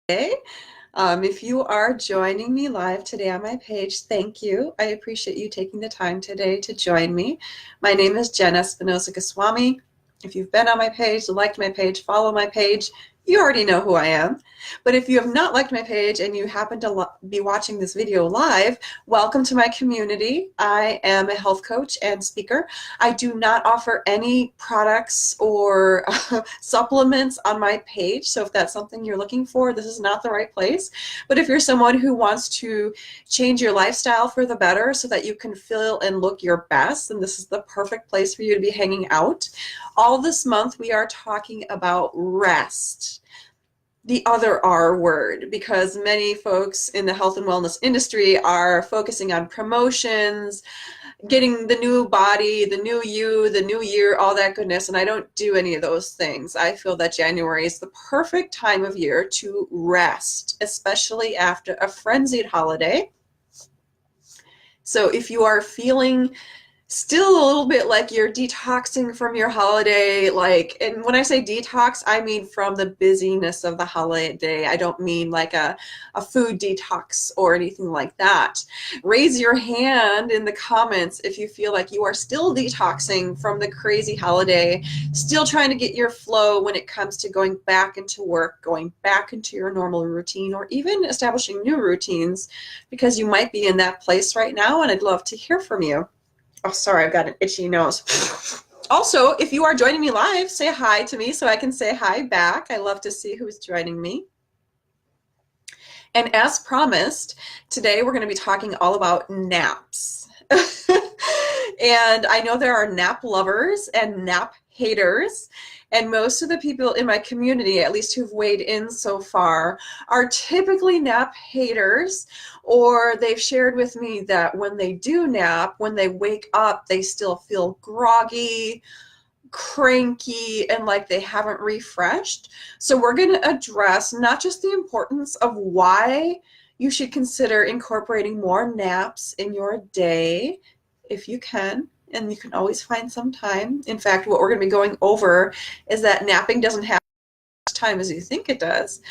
Today. If you are joining me live today on my page, thank you. I appreciate you taking the time today to join me. My name is Jenn Espinosa-Goswami. If you've been on my page, liked my page, follow my page, you already know who I am. But if you have not liked my page and you happen to be watching this video live, welcome to my community. I am a health coach and speaker. I do not offer any products or supplements on my page, so if that's something you're looking for, this is not the right place. But if you're someone who wants to change your lifestyle for the better so that you can feel and look your best, then this is the perfect place for you to be hanging out. All this month we are talking about rest, the other R word, because many folks in the health and wellness industry are focusing on promotions, getting the new body, the new you, the new year, all that goodness, and I don't do any of those things. I feel that January is the perfect time of year to rest, especially after a frenzied holiday. So if you are feeling still a little bit like you're detoxing from your holiday, and when I say detox, I mean from the busyness of the holiday. I don't mean like a food detox or anything like that. Raise your hand in the comments if you feel like you are still detoxing from the crazy holiday, still trying to get your flow when it comes to going back into work, going back into your normal routine, or even establishing new routines, because you might be in that place right now, and I'd love to hear from you. Oh, sorry, I've got an itchy nose. Also, if you are joining me live, say hi to me so I can say hi back. I love to see who's joining me. And as promised, today we're going to be talking all about naps. And I know there are nap lovers and nap haters, and most of the people in my community, at least who've weighed in so far, are typically nap haters, or they've shared with me that when they do nap, when they wake up, they still feel groggy, cranky, and like they haven't refreshed. So we're going to address not just the importance of why you should consider incorporating more naps in your day, if you can, and you can always find some time. In fact, what we're going to be going over is that napping doesn't have as much time as you think it does.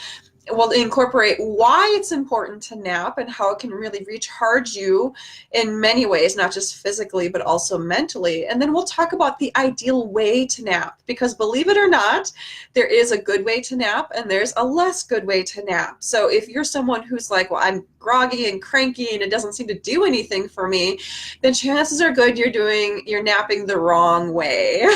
We'll incorporate why it's important to nap and how it can really recharge you in many ways, not just physically, but also mentally. And then we'll talk about the ideal way to nap, because believe it or not, there is a good way to nap and there's a less good way to nap. So if you're someone who's like, well, I'm groggy and cranky and it doesn't seem to do anything for me, then chances are good you're napping the wrong way.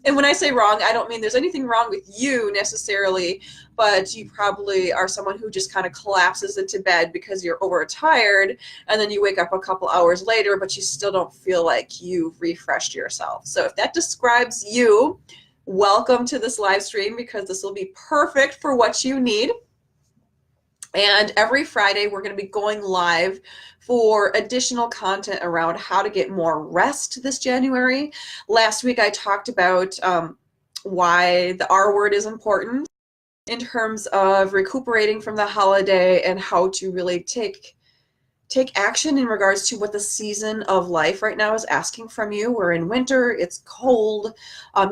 And when I say wrong, I don't mean there's anything wrong with you necessarily, but you probably are someone who just kind of collapses into bed because you're overtired, and then you wake up a couple hours later, but you still don't feel like you've refreshed yourself. So if that describes you, welcome to this live stream, because this will be perfect for what you need. And every Friday, we're going to be going live for additional content around how to get more rest this January. Last week, I talked about why the R word is important in terms of recuperating from the holiday and how to really take action in regards to what the season of life right now is asking from you. We're in winter, it's cold.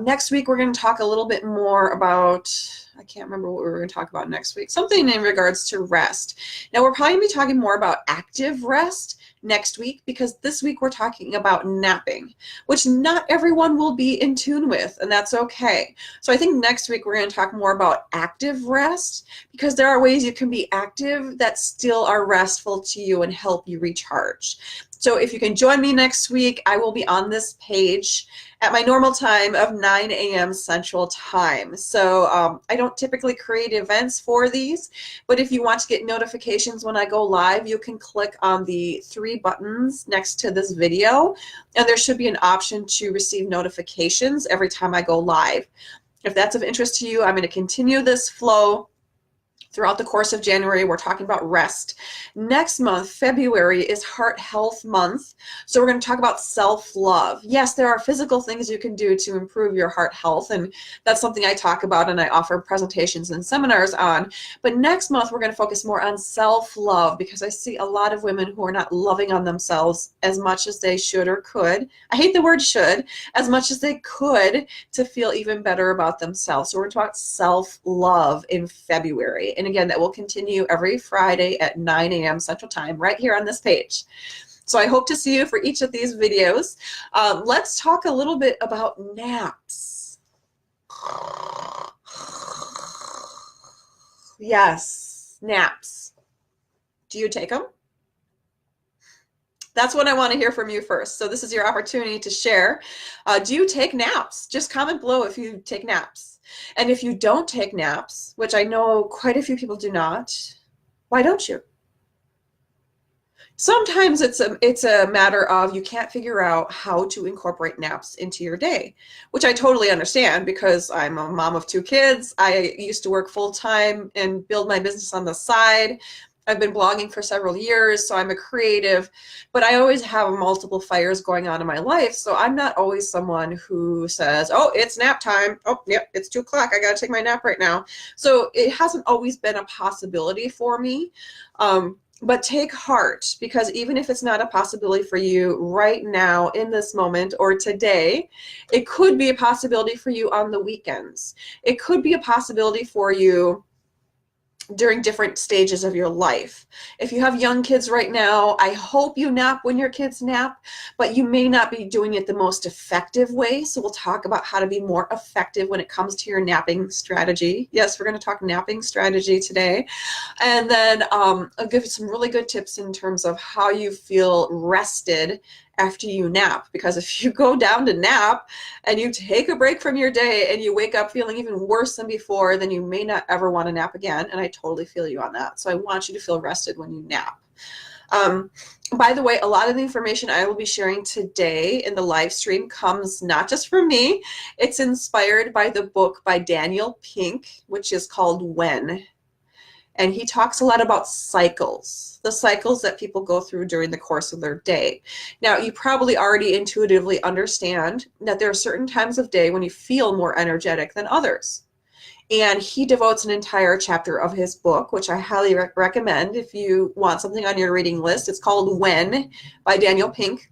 Next week, we're going to talk a little bit more about, I can't remember what we were going to talk about next week, something in regards to rest. Now, we're probably going to be talking more about active rest next week, because this week we're talking about napping, which not everyone will be in tune with, and that's okay. So I think next week we're going to talk more about active rest, because there are ways you can be active that still are restful to you and help you recharge. So if you can join me next week, I will be on this page at my normal time of 9 a.m. Central Time. So I don't typically create events for these, but if you want to get notifications when I go live, you can click on the 3 buttons next to this video, and there should be an option to receive notifications every time I go live. If that's of interest to you, I'm going to continue this flow throughout the course of January. We're talking about rest. Next month, February, is Heart Health Month. So we're going to talk about self-love. Yes, there are physical things you can do to improve your heart health, and that's something I talk about and I offer presentations and seminars on. But next month, we're going to focus more on self-love, because I see a lot of women who are not loving on themselves as much as they should or could. I hate the word should, as much as they could, to feel even better about themselves. So we're going to talk self-love in February. And And again, that will continue every Friday at 9 a.m. Central Time right here on this page. So I hope to see you for each of these videos. Let's talk a little bit about naps. Yes, naps. Do you take them? That's what I want to hear from you first. So this is your opportunity to share. Do you take naps? Just comment below if you take naps. And if you don't take naps, which I know quite a few people do not, why don't you? Sometimes it's a matter of you can't figure out how to incorporate naps into your day, which I totally understand because I'm a mom of 2 kids. I used to work full-time and build my business on the side. I've been blogging for several years, so I'm a creative, but I always have multiple fires going on in my life, so I'm not always someone who says, oh, it's nap time. Oh, yep, it's 2 o'clock. I got to take my nap right now. So it hasn't always been a possibility for me. But take heart, because even if it's not a possibility for you right now in this moment or today, it could be a possibility for you on the weekends. It could be a possibility for you during different stages of your life. If you have young kids right now, I hope you nap when your kids nap, but you may not be doing it the most effective way. So we'll talk about how to be more effective when it comes to your napping strategy. Yes, we're going to talk napping strategy today. And then I'll give you some really good tips in terms of how you feel rested after you nap, because if you go down to nap and you take a break from your day and you wake up feeling even worse than before, then you may not ever want to nap again. And I totally feel you on that. So I want you to feel rested when you nap. By the way, a lot of the information I will be sharing today in the live stream comes not just from me. It's inspired by the book by Daniel Pink, which is called When. And he talks a lot about cycles, the cycles that people go through during the course of their day. Now, you probably already intuitively understand that there are certain times of day when you feel more energetic than others. And he devotes an entire chapter of his book, which I highly recommend if you want something on your reading list. It's called When by Daniel Pink.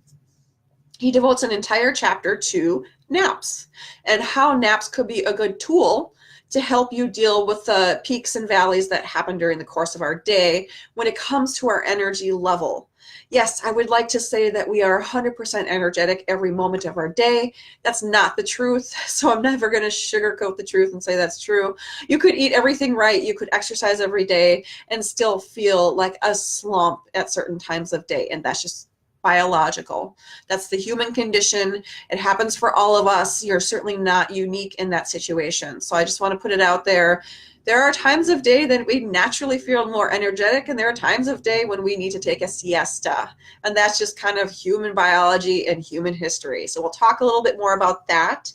He devotes an entire chapter to naps and how naps could be a good tool to help you deal with the peaks and valleys that happen during the course of our day when it comes to our energy level. Yes, I would like to say that we are 100% energetic every moment of our day. That's not the truth, so I'm never going to sugarcoat the truth and say that's true. You could eat everything right, you could exercise every day, and still feel like a slump at certain times of day, and that's just biological. That's the human condition. It happens for all of us. You're certainly not unique in that situation. So I just want to put it out there. There are times of day that we naturally feel more energetic, and there are times of day when we need to take a siesta. And that's just kind of human biology and human history. So we'll talk a little bit more about that.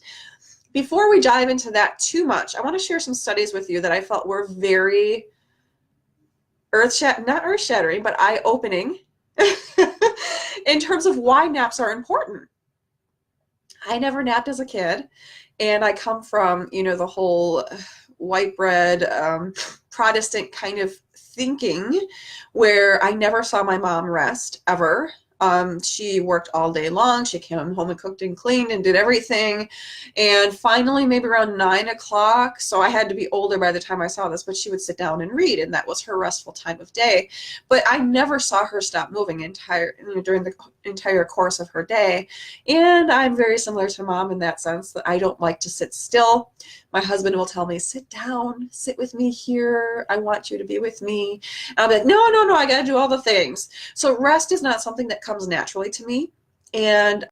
Before we dive into that too much, I want to share some studies with you that I felt were very not earth-shattering, but eye-opening in terms of why naps are important. I never napped as a kid, and I come from, you know, the whole white bread Protestant kind of thinking where I never saw my mom rest ever. She worked all day long. She came home and cooked and cleaned and did everything. And finally, maybe around 9 o'clock, so I had to be older by the time I saw this, but she would sit down and read, and that was her restful time of day. But I never saw her stop moving during the entire course of her day. And I'm very similar to Mom in that sense, that I don't like to sit still. My husband will tell me, sit down, sit with me here. I want you to be with me. And I'll be like, no, I got to do all the things. So rest is not something that comes naturally to me. And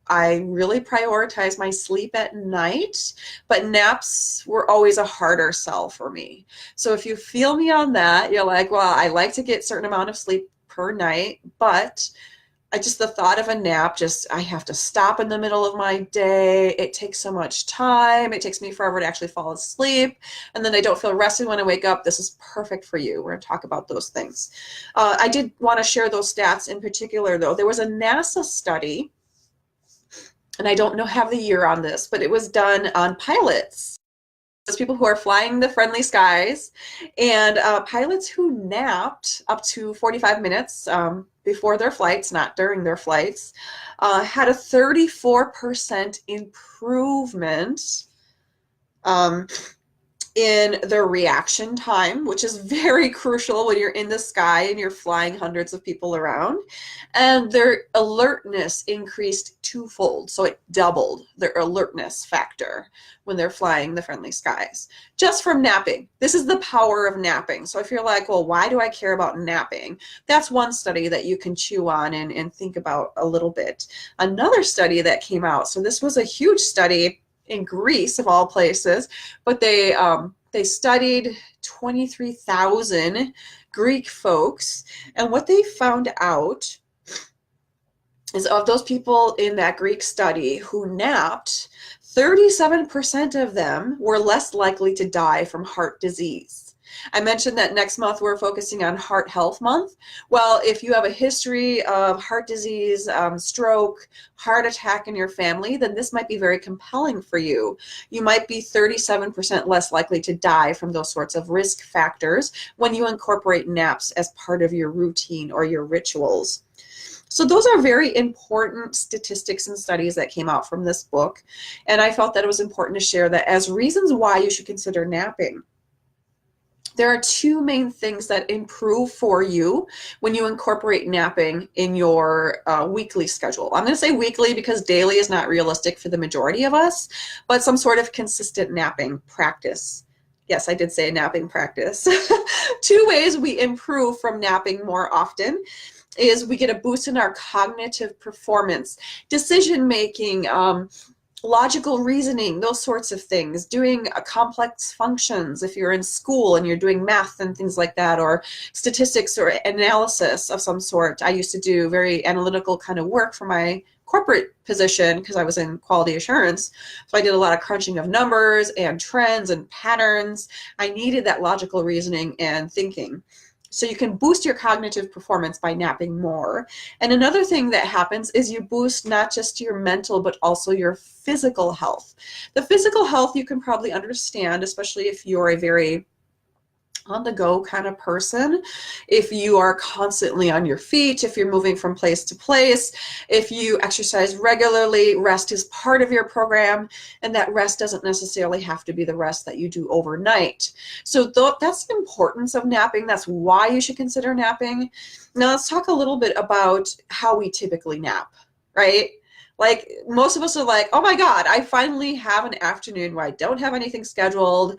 I really prioritize my sleep at night, but naps were always a harder sell for me. So if you feel me on that, you're like, well, I like to get a certain amount of sleep per night, but the thought of a nap, I have to stop in the middle of my day. It takes so much time. It takes me forever to actually fall asleep. And then I don't feel rested when I wake up. This is perfect for you. We're going to talk about those things. I did want to share those stats in particular, though. There was a NASA study, and I don't have the year on this, but it was done on pilots. Those people who are flying the friendly skies, and pilots who napped up to 45 minutes before their flights, not during their flights, had a 34% improvement in their reaction time, which is very crucial when you're in the sky and you're flying hundreds of people around. And their alertness increased twofold. So it doubled their alertness factor when they're flying the friendly skies, just from napping. This is the power of napping. So if you're like, well, why do I care about napping? That's one study that you can chew on and think about a little bit. Another study that came out, so this was a huge study in Greece of all places, but they studied 23,000 Greek folks, and what they found out is of those people in that Greek study who napped, 37% of them were less likely to die from heart disease. I mentioned that next month we're focusing on Heart Health Month. Well, if you have a history of heart disease, stroke, heart attack in your family, then this might be very compelling for you. You might be 37% less likely to die from those sorts of risk factors when you incorporate naps as part of your routine or your rituals. So those are very important statistics and studies that came out from this book. And I felt that it was important to share that as reasons why you should consider napping. There are two main things that improve for you when you incorporate napping in your weekly schedule. I'm going to say weekly because daily is not realistic for the majority of us, but some sort of consistent napping practice. Yes, I did say napping practice. Two ways we improve from napping more often is we get a boost in our cognitive performance, decision making, logical reasoning, those sorts of things, doing complex functions if you're in school and you're doing math and things like that, or statistics or analysis of some sort. I used to do very analytical kind of work for my corporate position because I was in quality assurance. So I did a lot of crunching of numbers and trends and patterns. I needed that logical reasoning and thinking. So you can boost your cognitive performance by napping more. And another thing that happens is you boost not just your mental, but also your physical health. The physical health you can probably understand, especially if you're a very on-the-go kind of person. If you are constantly on your feet, if you're moving from place to place, if you exercise regularly, rest is part of your program, and that rest doesn't necessarily have to be the rest that you do overnight. So that's the importance of napping. That's why you should consider napping. Now let's talk a little bit about how we typically nap, right? Like most of us are like, oh my God, I finally have an afternoon where I don't have anything scheduled,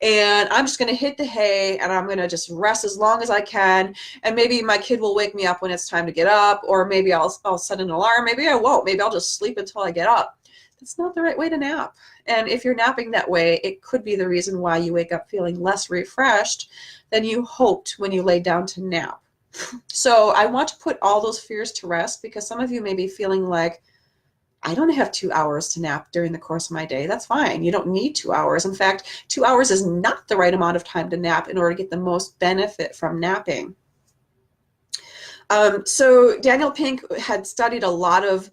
and I'm just going to hit the hay and I'm going to just rest as long as I can. And maybe my kid will wake me up when it's time to get up, or maybe I'll set an alarm. Maybe I won't. Maybe I'll just sleep until I get up. That's not the right way to nap. And if you're napping that way, it could be the reason why you wake up feeling less refreshed than you hoped when you laid down to nap. So I want to put all those fears to rest, because some of you may be feeling like, I don't have 2 hours to nap during the course of my day. That's fine. You don't need 2 hours. In fact, 2 hours is not the right amount of time to nap in order to get the most benefit from napping. So Daniel Pink had studied a lot of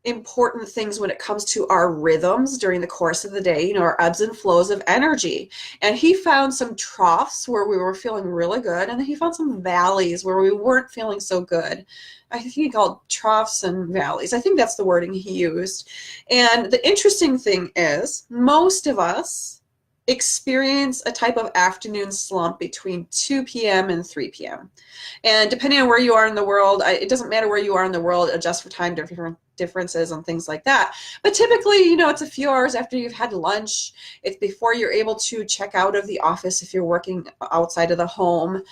important things when it comes to our rhythms during the course of the day, you know, our ebbs and flows of energy. And he found some troughs where we were feeling really good, and then he found some valleys where we weren't feeling so good. I think he called troughs and valleys. I think that's the wording he used. And the interesting thing is, most of us experience a type of afternoon slump between 2 p.m. and 3 p.m. And depending on where you are in the world, it doesn't matter where you are in the world, adjust for time differences and things like that. But typically, you know, it's a few hours after you've had lunch. It's before you're able to check out of the office if you're working outside of the home.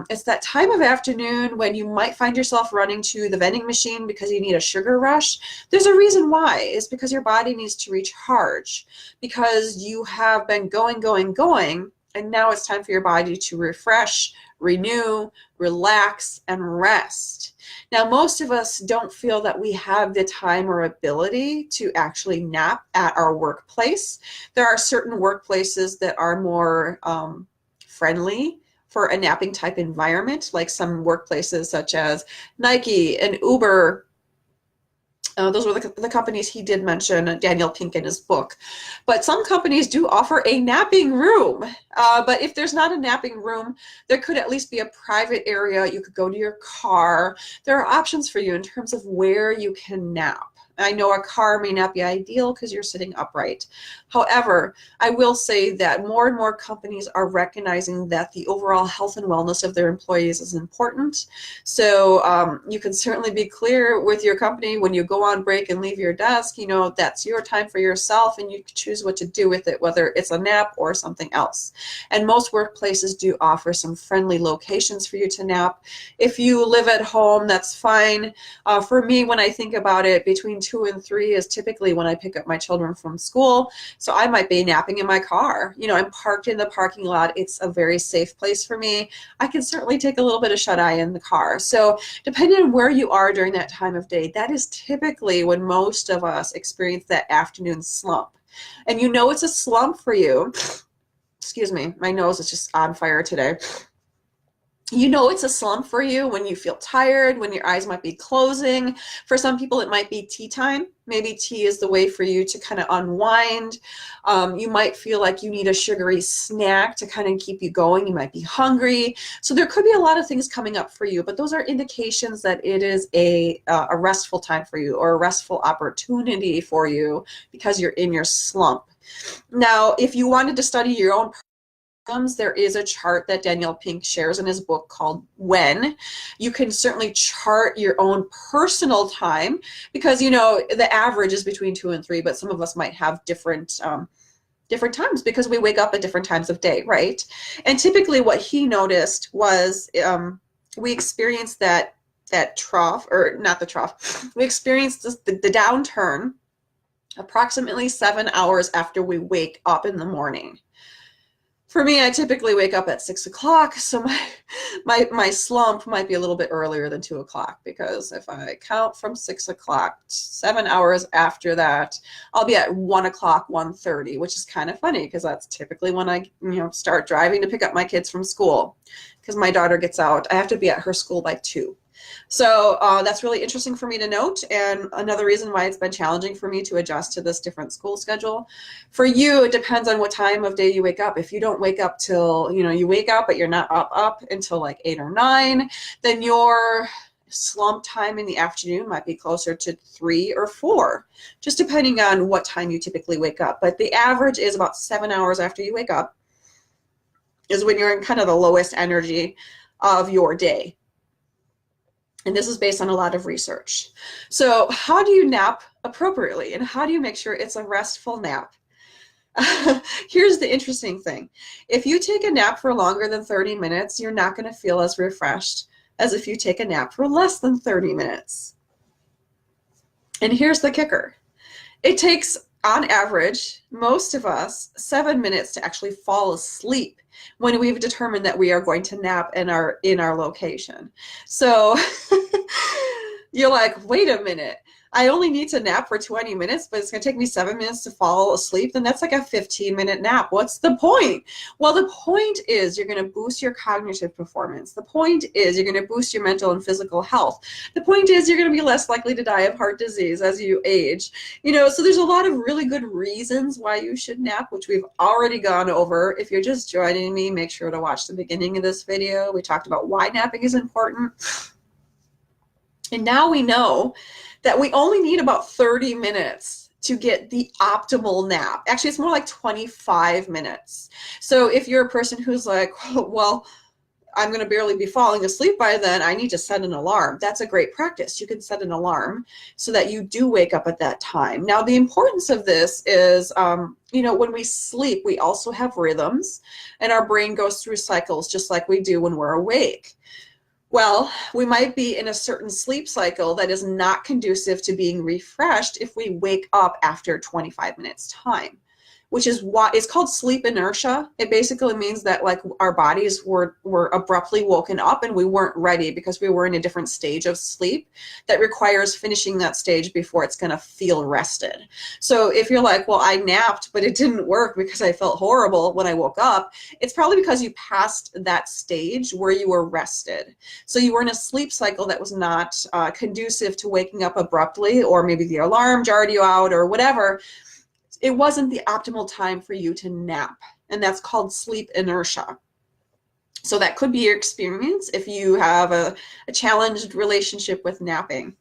It's that time of afternoon when you might find yourself running to the vending machine because you need a sugar rush. There's a reason why. It's because your body needs to recharge, because you have been going, and now it's time for your body to refresh, renew, relax, and rest. Now, most of us don't feel that we have the time or ability to actually nap at our workplace. There are certain workplaces that are more friendly for a napping type environment, like some workplaces such as Nike and Uber. Those were the companies he did mention, Daniel Pink, in his book. But some companies do offer a napping room. But if there's not a napping room, there could at least be a private area. You could go to your car. There are options for you in terms of where you can nap. I know a car may not be ideal because you're sitting upright. However, I will say that more and more companies are recognizing that the overall health and wellness of their employees is important. So you can certainly be clear with your company when you go on break and leave your desk, you know, that's your time for yourself and you can choose what to do with it, whether it's a nap or something else. And most workplaces do offer some friendly locations for you to nap. If you live at home, that's fine. For me, when I think about it, between 2 and 3 is typically when I pick up my children from school. So I might be napping in my car. You know, I'm parked in the parking lot. It's a very safe place for me. I can certainly take a little bit of shut-eye in the car. So depending on where you are during that time of day, that is typically when most of us experience that afternoon slump. And you know it's a slump for you. Excuse me, my nose is just on fire today. You know it's a slump for you when you feel tired, when your eyes might be closing. For some people, it might be tea time. Maybe tea is the way for you to kind of unwind. You might feel like you need a sugary snack to kind of keep you going. You might be hungry. So there could be a lot of things coming up for you, but those are indications that it is a restful time for you or a restful opportunity for you because you're in your slump. Now, if you wanted to study your own, there is a chart that Daniel Pink shares in his book called When. You can certainly chart your own personal time because, you know, the average is between 2 and 3, but some of us might have different times because we wake up at different times of day, right? And typically what he noticed was we experienced that trough, or not the trough, we experienced the downturn approximately 7 hours after we wake up in the morning. For me, I typically wake up at 6 o'clock, so my slump might be a little bit earlier than 2 o'clock, because if I count from 6 o'clock, 7 hours after that, I'll be at 1 o'clock, 1:30, which is kind of funny because that's typically when I start driving to pick up my kids from school, because my daughter gets out. I have to be at her school by 2. So that's really interesting for me to note, and another reason why it's been challenging for me to adjust to this different school schedule. For you, it depends on what time of day you wake up. If you don't wake up till, you wake up but you're not up until like 8 or 9, then your slump time in the afternoon might be closer to 3 or 4, just depending on what time you typically wake up. But the average is about 7 hours after you wake up is when you're in kind of the lowest energy of your day. And this is based on a lot of research. So how do you nap appropriately, and how do you make sure it's a restful nap? Here's the interesting thing. If you take a nap for longer than 30 minutes, you're not going to feel as refreshed as if you take a nap for less than 30 minutes. And here's the kicker. It takes, on average, most of us 7 minutes to actually fall asleep when we've determined that we are going to nap in our location. So you're like, wait a minute, I only need to nap for 20 minutes, but it's going to take me 7 minutes to fall asleep. Then that's like a 15-minute nap. What's the point? Well, the point is you're going to boost your cognitive performance. The point is you're going to boost your mental and physical health. The point is you're going to be less likely to die of heart disease as you age. So there's a lot of really good reasons why you should nap, which we've already gone over. If you're just joining me, make sure to watch the beginning of this video. We talked about why napping is important. And now we know that we only need about 30 minutes to get the optimal nap. Actually, it's more like 25 minutes. So if you're a person who's like, well, I'm going to barely be falling asleep by then, I need to set an alarm. That's a great practice. You can set an alarm so that you do wake up at that time. Now, the importance of this is, when we sleep, we also have rhythms, and our brain goes through cycles just like we do when we're awake. Well, we might be in a certain sleep cycle that is not conducive to being refreshed if we wake up after 25 minutes time, which is why it's called sleep inertia. It basically means that like our bodies were abruptly woken up and we weren't ready because we were in a different stage of sleep that requires finishing that stage before it's going to feel rested. So if you're like, well, I napped, but it didn't work because I felt horrible when I woke up, it's probably because you passed that stage where you were rested. So you were in a sleep cycle that was not conducive to waking up abruptly, or maybe the alarm jarred you out or whatever. It wasn't the optimal time for you to nap, and that's called sleep inertia. So that could be your experience if you have a challenged relationship with napping.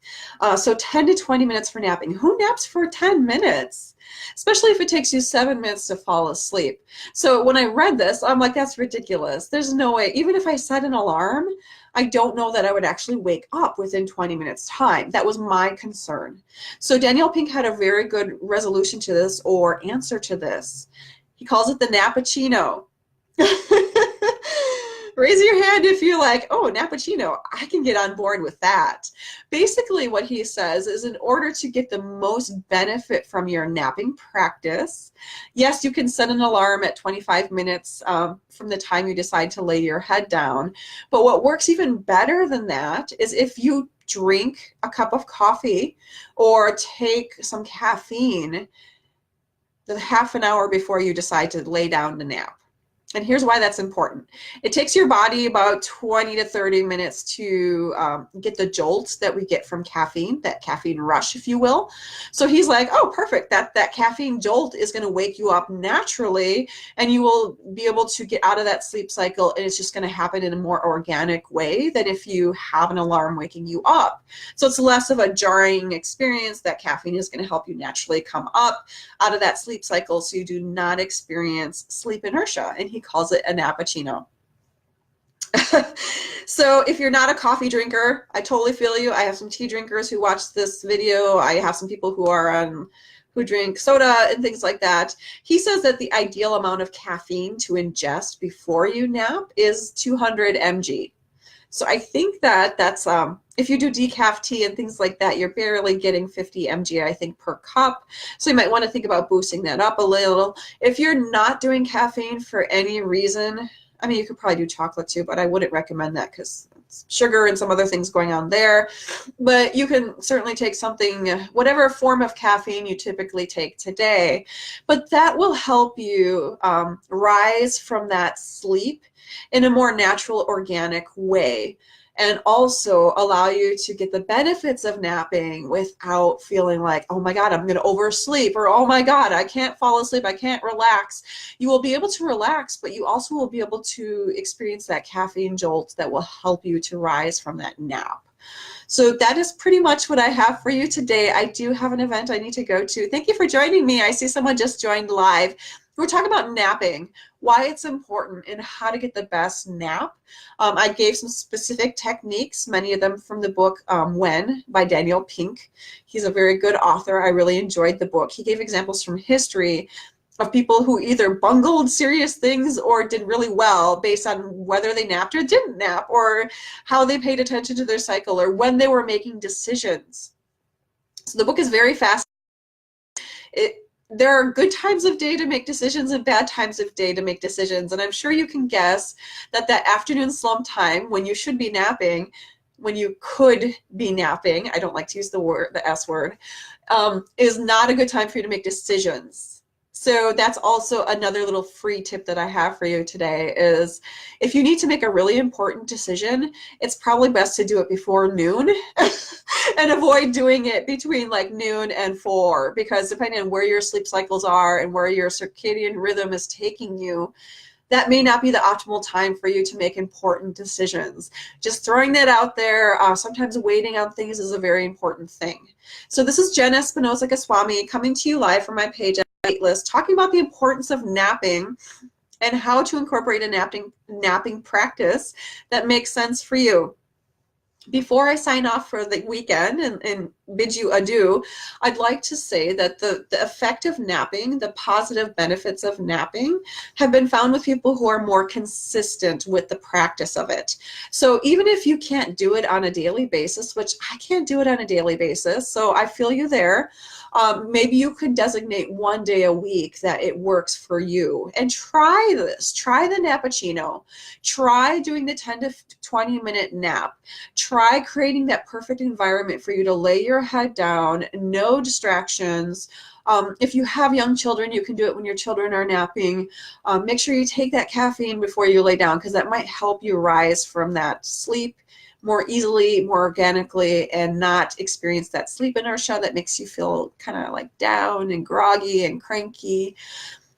So 10 to 20 minutes for napping. Who naps for 10 minutes? Especially if it takes you 7 minutes to fall asleep. So when I read this, I'm like, that's ridiculous. There's no way. Even if I set an alarm, I don't know that I would actually wake up within 20 minutes time. That was my concern. So Daniel Pink had a very good resolution to this, or answer to this. He calls it the Nappuccino. Raise your hand if you're like, oh, Nappuccino, I can get on board with that. Basically what he says is, in order to get the most benefit from your napping practice, yes, you can set an alarm at 25 minutes from the time you decide to lay your head down. But what works even better than that is if you drink a cup of coffee or take some caffeine the half an hour before you decide to lay down to nap. And here's why that's important. It takes your body about 20 to 30 minutes to get the jolt that we get from caffeine, that caffeine rush, if you will. So he's like, oh, perfect. That caffeine jolt is going to wake you up naturally, and you will be able to get out of that sleep cycle, and it's just going to happen in a more organic way than if you have an alarm waking you up. So it's less of a jarring experience. That caffeine is going to help you naturally come up out of that sleep cycle so you do not experience sleep inertia. And he calls it a Nappuccino. So if you're not a coffee drinker, I totally feel you. I have some tea drinkers who watch this video. I have some people who drink soda and things like that. He says that the ideal amount of caffeine to ingest before you nap is 200 mg. So I think that's if you do decaf tea and things like that, you're barely getting 50 mg, I think, per cup. So you might want to think about boosting that up a little. If you're not doing caffeine for any reason, I mean, you could probably do chocolate too, but I wouldn't recommend that because it's sugar and some other things going on there. But you can certainly take something, whatever form of caffeine you typically take today, but that will help you rise from that sleep in a more natural, organic way, and also allow you to get the benefits of napping without feeling like, oh my God, I'm going to oversleep, or oh my God, I can't fall asleep, I can't relax. You will be able to relax, but you also will be able to experience that caffeine jolt that will help you to rise from that nap. So that is pretty much what I have for you today. I do have an event I need to go to. Thank you for joining me. I see someone just joined live. We're talking about napping, why it's important, and how to get the best nap. I gave some specific techniques, many of them from the book When by Daniel Pink. He's a very good author. I really enjoyed the book. He gave examples from history of people who either bungled serious things or did really well based on whether they napped or didn't nap, or how they paid attention to their cycle, or when they were making decisions. So the book is very fascinating. There are good times of day to make decisions and bad times of day to make decisions. And I'm sure you can guess that afternoon slump time when you should be napping, when you could be napping, I don't like to use the S word, is not a good time for you to make decisions. So that's also another little free tip that I have for you today is if you need to make a really important decision, it's probably best to do it before noon and avoid doing it between like noon and 4, because depending on where your sleep cycles are and where your circadian rhythm is taking you, that may not be the optimal time for you to make important decisions. Just throwing that out there. Sometimes waiting on things is a very important thing. So this is Jenn Espinosa-Goswami coming to you live from my page at Waitlist, talking about the importance of napping and how to incorporate a napping practice that makes sense for you. Before I sign off for the weekend and bid you adieu, I'd like to say that the effect of napping, the positive benefits of napping, have been found with people who are more consistent with the practice of it. So even if you can't do it on a daily basis, which I can't do it on a daily basis, so I feel you there, maybe you could designate one day a week that it works for you. And try this. Try the Nappuccino. Try doing the 10 to 20 minute nap. Try creating that perfect environment for you to lay your head down, no distractions. If you have young children, you can do it when your children are napping. Make sure you take that caffeine before you lay down, because that might help you rise from that sleep more easily, more organically, and not experience that sleep inertia that makes you feel kind of like down and groggy and cranky.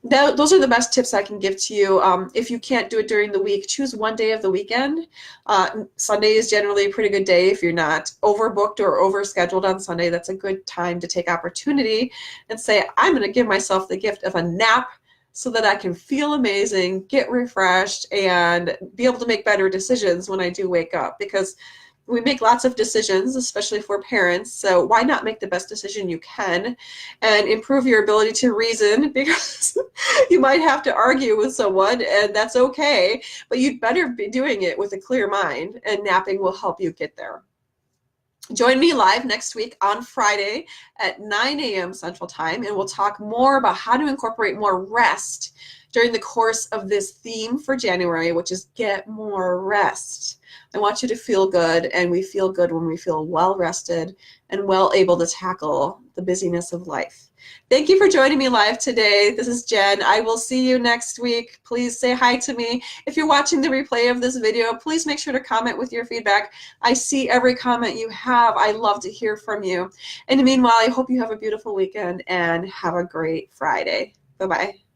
those are the best tips I can give to you. If you can't do it during the week, choose one day of the weekend. Sunday is generally a pretty good day if you're not overbooked or overscheduled on Sunday. That's a good time to take opportunity and say, I'm going to give myself the gift of a nap so that I can feel amazing, get refreshed, and be able to make better decisions when I do wake up. Because we make lots of decisions, especially for parents, so why not make the best decision you can and improve your ability to reason, because you might have to argue with someone, and that's okay, but you'd better be doing it with a clear mind, and napping will help you get there. Join me live next week on Friday at 9 a.m. Central Time, and we'll talk more about how to incorporate more rest during the course of this theme for January, which is get more rest. I want you to feel good, and we feel good when we feel well rested and well able to tackle the busyness of life. Thank you for joining me live today. This is Jen. I will see you next week. Please say hi to me. If you're watching the replay of this video, please make sure to comment with your feedback. I see every comment you have. I love to hear from you. And meanwhile, I hope you have a beautiful weekend and have a great Friday. Bye-bye.